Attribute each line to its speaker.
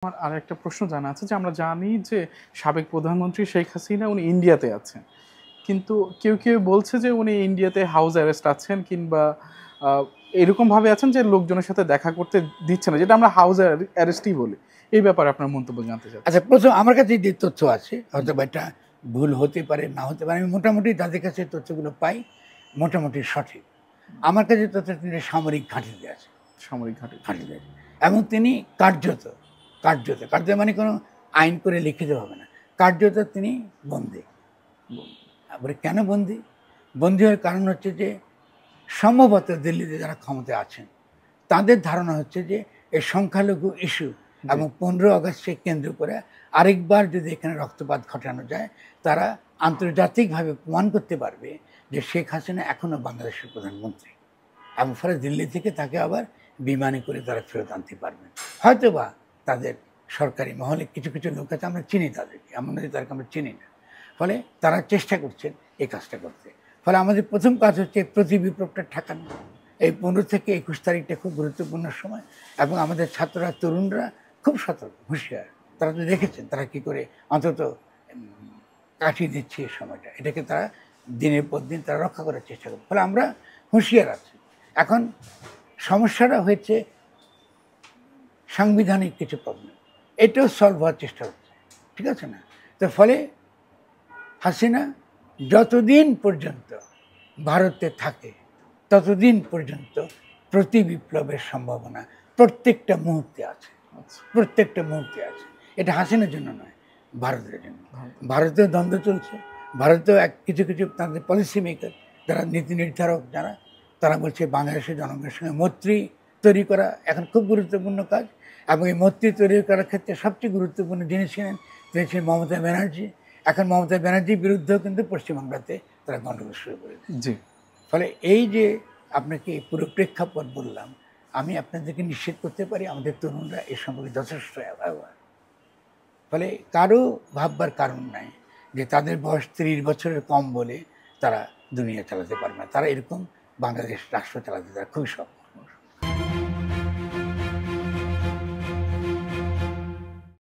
Speaker 1: আমার আরেকটা প্রশ্ন জানা আছে যে আমরা জানি যে সাবেক প্রধানমন্ত্রী শেখ হাসিনা উনি ইন্ডিয়াতে আছেন, কিন্তু কেউ কেউ বলছে যে উনি ইন্ডিয়াতে হাউস অ্যারেস্ট আছেন কিংবা এরকম ভাবে আছেন যে লোকজনের সাথে দেখা করতে দিচ্ছে না, যেটা আমরা হাউস অ্যারেস্টই বলি। এই ব্যাপারে আপনার মন্তব্য জানতে চাচ্ছি।
Speaker 2: আচ্ছা, প্রথম আমার কাছে যে তথ্য আছে, হয়তো বা এটা ভুল হতে পারে, না হতে পারে, আমি মোটামুটি তাদের কাছে তথ্যগুলো পাই, মোটামুটি সঠিক। আমার কাছে তথ্য তিনি সামরিক ঘাঁটিতে আছে,
Speaker 1: সামরিক ঘাঁটিতে
Speaker 2: ঘাঁটিতে আছে, এবং তিনি কার্যত মানে কোনো আইন করে লিখিত হবে না, কার্যত তিনি বন্দী। তারপরে কেন বন্দী? বন্দী হওয়ার কারণ হচ্ছে যে সম্ভবত দিল্লিতে যারা ক্ষমতায় আছেন তাদের ধারণা হচ্ছে যে এই সংখ্যালঘু ইস্যু এবং 15 আগস্টকে কেন্দ্র করে আরেকবার যদি এখানে রক্তপাত ঘটানো যায়, তারা আন্তর্জাতিকভাবে প্রমাণ করতে পারবে যে শেখ হাসিনা এখনও বাংলাদেশের প্রধানমন্ত্রী, এবং ফলে দিল্লি থেকে তাকে আবার বিমানে করে তারা ফেরত আনতে পারবেন। হয়তোবা তাদের সরকারি মহলে কিছু কিছু লোক আছে, আমরা চিনি তাদেরকে, এমন নয় তাদেরকে আমরা চিনি না, ফলে তারা চেষ্টা করছেন এই কাজটা করতে। ফলে আমাদের প্রথম কাজ হচ্ছে প্রতি বিপ্লবটা ঠেকানো। এই 15 থেকে 21 তারিখটা খুব গুরুত্বপূর্ণ সময়, এবং আমাদের ছাত্ররা, তরুণরা খুব সতর্ক, হুঁশিয়ার। তারা তো দেখেছেন তারা কী করে অন্তত কাটিয়ে দিচ্ছে এই সময়টা, এটাকে তারা দিনের পর দিন তারা রক্ষা করার চেষ্টা করে। ফলে আমরা হুঁশিয়ার আছি। এখন সমস্যাটা হয়েছে সাংবিধানিক কিছু প্রবলেম, এটাও সলভ হওয়ার চেষ্টা হচ্ছে, ঠিক আছে না? তো ফলে হাসিনা যতদিন পর্যন্ত ভারতে থাকে ততদিন পর্যন্ত প্রতি বিপ্লবের সম্ভাবনা প্রত্যেকটা মুহূর্তে আছে, প্রত্যেকটা মুহূর্তে আছে। এটা হাসিনার জন্য নয়, ভারতের জন্য। ভারতেও দ্বন্দ্ব চলছে, ভারতেও কিছু কিছু তাদের পলিসি মেকার, যারা নীতি নির্ধারক, যারা তারা বলছে বাংলাদেশের জনগণের সঙ্গে মৈত্রী তৈরি করা এখন খুব গুরুত্বপূর্ণ কাজ, এবং এই মৈত্রী তৈরি করার ক্ষেত্রে সবচেয়ে গুরুত্বপূর্ণ যিনি ছিলেন তিনি ছিলেন মমতা ব্যানার্জি। এখন মমতা ব্যানার্জির বিরুদ্ধেও কিন্তু পশ্চিমবাংলাতে তারা গণ্ডগোল শুরু করেছে।
Speaker 1: জি,
Speaker 2: ফলে এই যে আপনাকে পুরো প্রেক্ষাপট বললাম, আমি আপনাদেরকে নিশ্চিত করতে পারি আমাদের তরুণরা এ সম্পর্কে যথেষ্ট অ্যাওয়ার। ফলে কারো ভাববার কারণ নাই যে তাদের বয়স 30 বছরের কম বলে তারা দুনিয়া চালাতে পারবে না। তারা এরকম বাংলাদেশ রাষ্ট্র চালাতে তারা খুবই সক্ষম।